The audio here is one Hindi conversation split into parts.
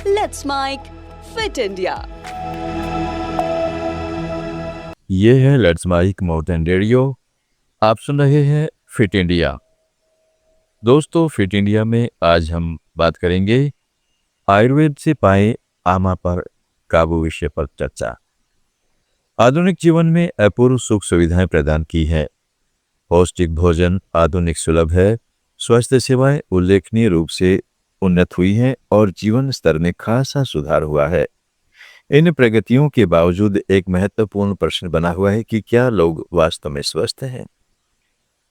Let's Make Fit India. ये है लेट्स माइक माउंटेन रेडियो। आप सुन रहे हैं फिट इंडिया। दोस्तों, फिट इंडिया में आज हम बात करेंगे आयुर्वेद से पाए आमा पर काबू विषय पर चर्चा। आधुनिक जीवन में अपूर्व सुख सुविधाएं प्रदान की है। पौष्टिक भोजन आधुनिक सुलभ है, स्वास्थ्य सेवाएं उल्लेखनीय रूप से उन्नत हुई हैं और जीवन स्तर में खासा सुधार हुआ है। इन प्रगतियों के बावजूद एक महत्वपूर्ण प्रश्न बना हुआ है कि क्या लोग वास्तव में स्वस्थ हैं।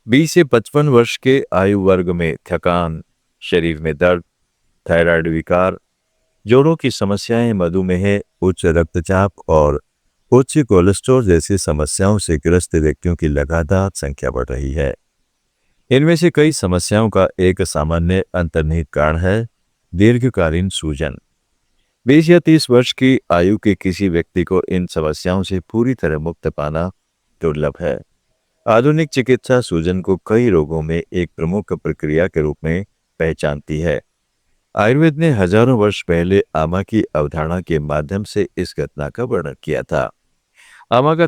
20 से 55 वर्ष के आयु वर्ग में थकान, शरीर में दर्द, थायराइड विकार, जोड़ों की समस्याएं, मधुमेह, उच्च रक्तचाप और उच्च कोलेस्ट्रॉल जैसी समस्याओं से ग्रस्त व्यक्तियों की लगातार संख्या बढ़ रही है। इनमें से कई समस्याओं का एक सामान्य अंतर्निहित कारण है दीर्घकालीन सूजन। 20 या 30 वर्ष की आयु के किसी व्यक्ति को इन समस्याओं से पूरी तरह मुक्त पाना दुर्लभ है। आधुनिक चिकित्सा सूजन को कई रोगों में एक प्रमुख प्रक्रिया के रूप में पहचानती है। आयुर्वेद ने हजारों वर्ष पहले आमा की अवधारणा के माध्यम से इस घटना का वर्णन किया था। आमा का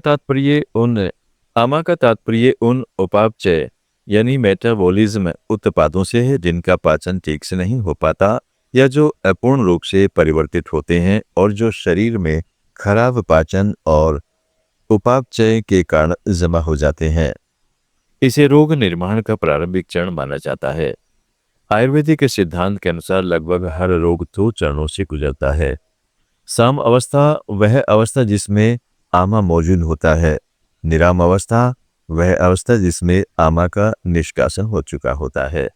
तात्पर्य उन उपापचय यानी मेटाबॉलिज्म उत्पादों से है जिनका पाचन ठीक से नहीं हो पाता या जो अपूर्ण रूप से परिवर्तित होते हैं और जो शरीर में खराब पाचन और उपापचय के कारण जमा हो जाते हैं। इसे रोग निर्माण का प्रारंभिक चरण माना जाता है। आयुर्वेदिक सिद्धांत के अनुसार लगभग हर रोग 2 चरणों से गुजरता है। साम अवस्था वह अवस्था जिसमें आमा मौजूद होता है। निराम अवस्था वह अवस्था जिसमें आमा का निष्कासन हो चुका होता है।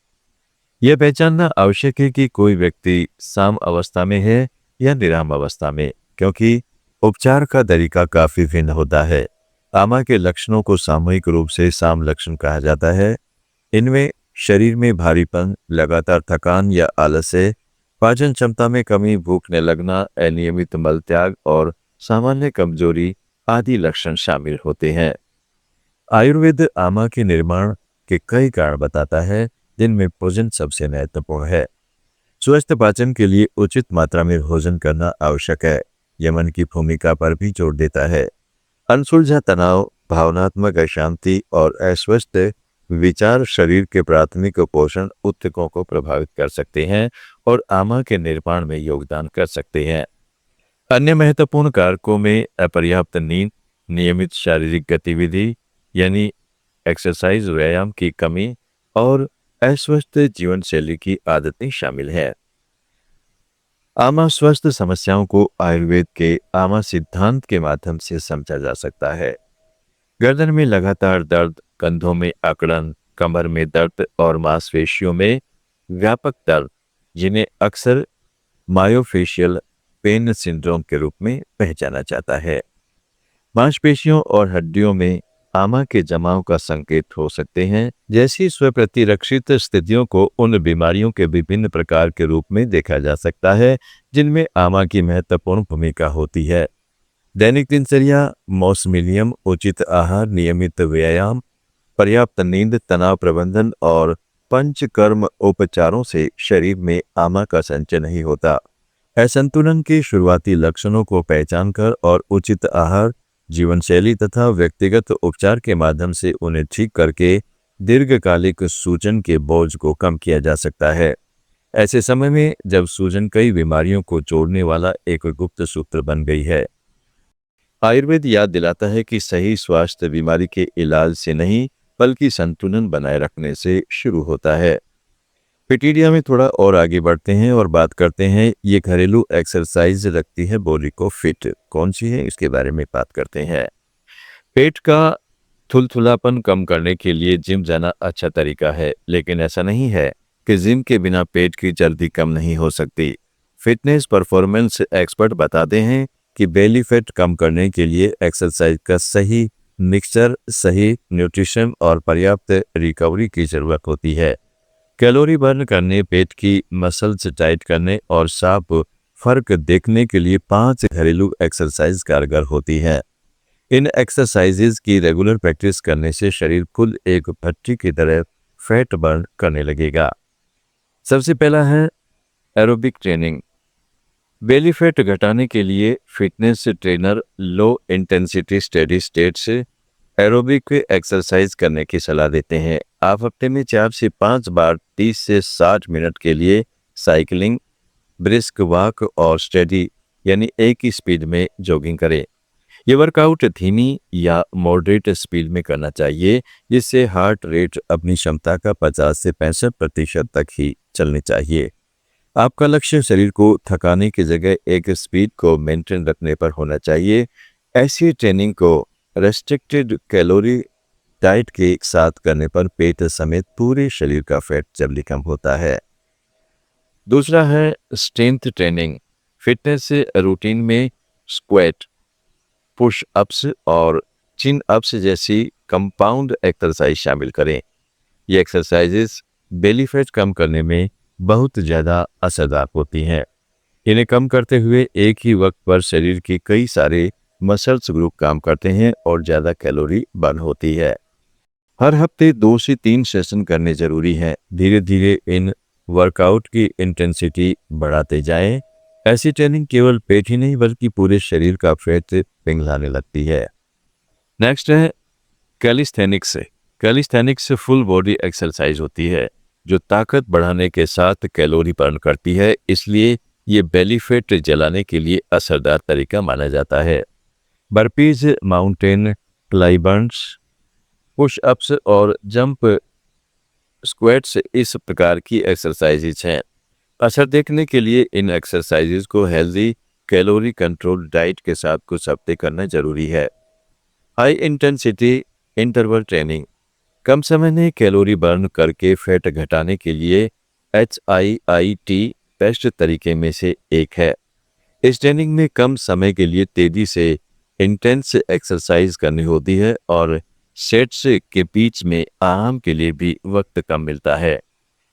यह पहचानना आवश्यक है कि कोई व्यक्ति साम अवस्था में है या निराम अवस्था में, क्योंकि उपचार का तरीका काफी भिन्न होता है। आमा के लक्षणों को सामूहिक रूप से साम लक्षण कहा जाता है। इनमें शरीर में भारीपन, लगातार थकान या आलस्य, पाचन क्षमता में कमी, भूख न लगना, अनियमित मल त्याग और सामान्य कमजोरी आदि लक्षण शामिल होते हैं। आयुर्वेद आमा के निर्माण के कई कारण बताता है, जिनमें भोजन सबसे महत्वपूर्ण है। स्वस्थ पाचन के लिए उचित मात्रा में भोजन करना आवश्यक है। यह मन की भूमिका पर भी जोर देता है। अनसुलझा तनाव, भावनात्मक अशांति और अस्वस्थ विचार शरीर के प्राथमिक पोषण ऊतकों को प्रभावित कर सकते हैं और आमा के निर्माण में योगदान कर सकते हैं। अन्य महत्वपूर्ण कारकों में अपर्याप्त नींद, नियमित शारीरिक गतिविधि यानी एक्सरसाइज, व्यायाम की कमी और अस्वस्थ जीवन शैली की आदतें शामिल है। आमा स्वास्थ्य समस्याओं को आयुर्वेद के आमा सिद्धांत के माध्यम से समझा जा सकता है। गर्दन में लगातार दर्द, कंधों में अकड़न, कमर में दर्द और मांसपेशियों में व्यापक दर्द, जिन्हें अक्सर मायोफेशियल पेन सिंड्रोम के रूप में पहचाना जाता है, मांसपेशियों और हड्डियों में आमा के जमाव का संकेत हो सकते हैं। जैसी स्वप्रतिरक्षित स्थितियों को उन बीमारियों के विभिन्न प्रकार के रूप में देखा जा सकता है जिनमें आमा की महत्वपूर्ण भूमिका होती है। दैनिक दिनचर्या, मौसमी नियम, उचित आहार, नियमित व्यायाम, पर्याप्त नींद, तनाव प्रबंधन और पंचकर्म उपचारों से शरीर में आमा का संचय नहीं होता। असंतुलन के शुरुआती लक्षणों को पहचान कर और उचित आहार, जीवन शैली तथा व्यक्तिगत उपचार के माध्यम से उन्हें ठीक करके दीर्घकालिक सूजन के बोझ को कम किया जा सकता है। ऐसे समय में जब सूजन कई बीमारियों को जोड़ने वाला एक गुप्त सूत्र बन गई है, आयुर्वेद याद दिलाता है कि सही स्वास्थ्य बीमारी के इलाज से नहीं बल्कि संतुलन बनाए रखने से शुरू होता है। फिट इंडिया में थोड़ा और आगे बढ़ते हैं और बात करते हैं ये घरेलू एक्सरसाइज रखती है बॉडी को फिट। कौन सी है, इसके बारे में बात करते हैं। पेट का थुलथुलापन कम करने के लिए जिम जाना अच्छा तरीका है, लेकिन ऐसा नहीं है कि जिम के बिना पेट की चर्बी कम नहीं हो सकती। फिटनेस परफॉर्मेंस एक्सपर्ट बताते हैं कि बेली फैट कम करने के लिए एक्सरसाइज का सही मिक्सचर, सही न्यूट्रिशन और पर्याप्त रिकवरी की जरूरत होती है। कैलोरी बर्न करने, पेट की मसल्स टाइट करने और साफ फर्क देखने के लिए 5 घरेलू एक्सरसाइज कारगर होती हैं। इन एक्सरसाइजेज की रेगुलर प्रैक्टिस करने से शरीर खुद एक भट्टी की तरह फैट बर्न करने लगेगा। सबसे पहला है एरोबिक ट्रेनिंग। बेली फैट घटाने के लिए fitness trainer low intensity steady state से एरोबिक एक्सरसाइज करने की सलाह देते हैं। आप हफ्ते में 4 से 5 बार 30 से 60 मिनट के लिए साइकिलिंग, ब्रिस्क वॉक और स्टेडी यानी एक ही स्पीड में जॉगिंग करें। ये वर्कआउट धीमी या मॉडरेट स्पीड में करना चाहिए, जिससे हार्ट रेट अपनी क्षमता का 50 से 65% तक ही चलनी चाहिए। आपका लक्ष्य शरीर को थकाने की जगह एक स्पीड को मेंटेन रखने पर होना चाहिए। ऐसी ट्रेनिंग को रेस्ट्रिक्टेड कैलोरी डाइट के साथ करने पर पेट समेत पूरे शरीर का फैट जल्दी कम होता है। दूसरा है स्ट्रेंथ ट्रेनिंग। फिटनेस रूटीन में स्क्वाट, पुश अप्स और चिन अप्स जैसी कंपाउंड एक्सरसाइज शामिल करें। ये एक्सरसाइजेस बेली फैट कम करने में बहुत ज़्यादा असरदार होती हैं। इन्हें कम करते हुए एक ही वक्त पर शरीर के कई सारे मसल्स ग्रुप काम करते हैं और ज़्यादा कैलोरी बर्न होती है। हर हफ्ते 2 से 3 सेशन करने जरूरी हैं। धीरे धीरे इन वर्कआउट की इंटेंसिटी बढ़ाते जाएं। ऐसी ट्रेनिंग केवल पेट ही नहीं बल्कि पूरे शरीर का फैट पिघलाने लगती है। नेक्स्ट है calisthenics. Calisthenics full body exercise होती है जो ताकत बढ़ाने के साथ कैलोरी बर्न करती है, इसलिए ये बेली फैट जलाने के लिए असरदार तरीका माना जाता है। Burpees, mountain climbers, push ups और जंप स्क्वाट्स इस प्रकार की एक्सरसाइजेज हैं। असर देखने के लिए इन एक्सरसाइजेज को हेल्दी कैलोरी कंट्रोल डाइट के साथ कुछ हफ्ते करना जरूरी है। हाई इंटेंसिटी इंटरवल ट्रेनिंग कम समय में कैलोरी बर्न करके फैट घटाने के लिए HIIT बेस्ट तरीके में से एक है। इस ट्रेनिंग में कम समय के लिए तेजी से इंटेंस एक्सरसाइज करनी होती है और सेट्स के बीच में आराम के लिए भी वक्त कम मिलता है।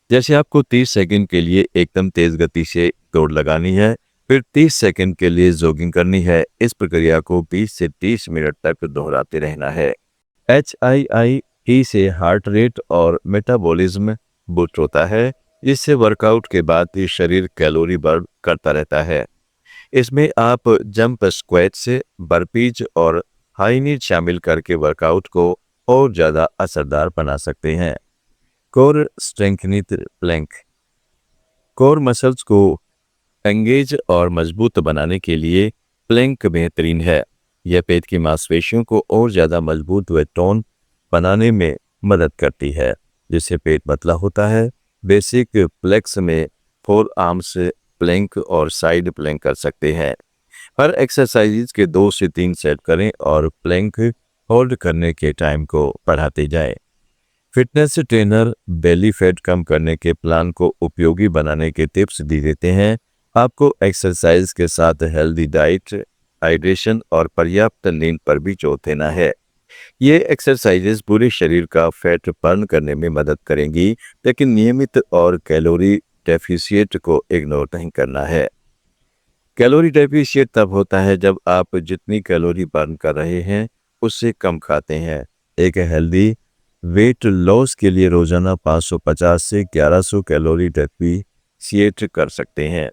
जैसे आपको 30 सेकंड के लिए एकदम तेज गति से दौड़ लगानी है, फिर 30 सेकंड के लिए जॉगिंग करनी है। इस प्रक्रिया को 20 से 30 मिनट तक दोहराते रहना है। HIIT से हार्ट रेट और मेटाबॉलिज्म बूस्ट होता है, जिससे वर्कआउट के बाद भी शरीर कैलोरी बर्न करता रहता है। इसमें आप जंप स्क्वैट्स, बर्पीज और हाई नीड शामिल करके वर्कआउट को और ज़्यादा असरदार बना सकते हैं। Core strengthening plank. Core muscles को एंगेज और मजबूत बनाने के लिए प्लैंक बेहतरीन है। यह पेट की मांसपेशियों को और ज़्यादा मजबूत व टोन बनाने में मदद करती है, जिससे पेट पतला होता है। बेसिक प्लेक्स में 4 आर्म्स प्लैंक और साइड प्लैंक कर सकते हैं। हर एक्सरसाइज के 2 से 3 सेट करें और प्लैंक होल्ड करने के टाइम को बढ़ाते जाएं। फिटनेस ट्रेनर बेली फैट कम करने के प्लान को उपयोगी बनाने के टिप्स दे देते हैं। आपको एक्सरसाइज के साथ हेल्दी डाइट, हाइड्रेशन और पर्याप्त नींद पर भी जोर देना है। ये एक्सरसाइजेस पूरे शरीर का फैट बर्न करने में मदद करेंगी, लेकिन नियमित और कैलोरी डेफिशिएट को इग्नोर नहीं करना है। कैलोरी डेफिशिएट तब होता है जब आप जितनी कैलोरी बर्न कर रहे हैं उससे कम खाते हैं। एक हेल्दी वेट लॉस के लिए रोजाना 550 से 1100 कैलोरी डेफिशिएट कर सकते हैं।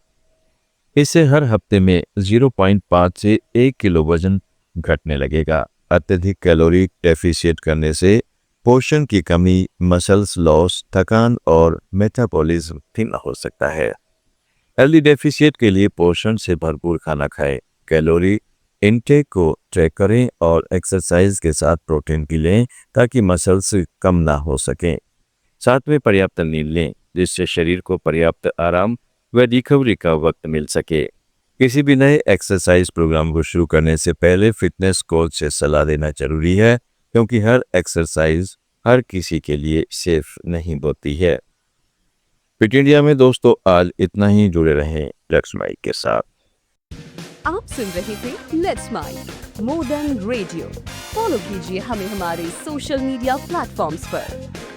इससे हर हफ्ते में 0.5 से 1 किलो वजन घटने लगेगा। अत्यधिक कैलोरी डेफिशिएट करने से पोषण की कमी, मसल्स लॉस, थकान और मेटाबॉलिज्म धीमा हो सकता है। हेल्दी डेफिशिएट के लिए पोषण से भरपूर खाना खाएं, कैलोरी इनटेक को ट्रैक करें और एक्सरसाइज के साथ प्रोटीन भी लें ताकि मसल्स कम ना हो सकें। साथ में पर्याप्त नींद लें, जिससे शरीर को पर्याप्त आराम व रिकवरी का वक्त मिल सके। किसी भी नए एक्सरसाइज प्रोग्राम को शुरू करने से पहले फिटनेस कोच से सलाह लेना जरूरी है, क्योंकि हर एक्सरसाइज हर किसी के लिए सेफ नहीं होती है। फिट इंडिया में दोस्तों आज इतना ही। जुड़े रहें लेट्स माइक के साथ। आप सुन रहे थे let's mike more than radio. Follow कीजिए हमें हमारे सोशल मीडिया प्लेटफॉर्म्स पर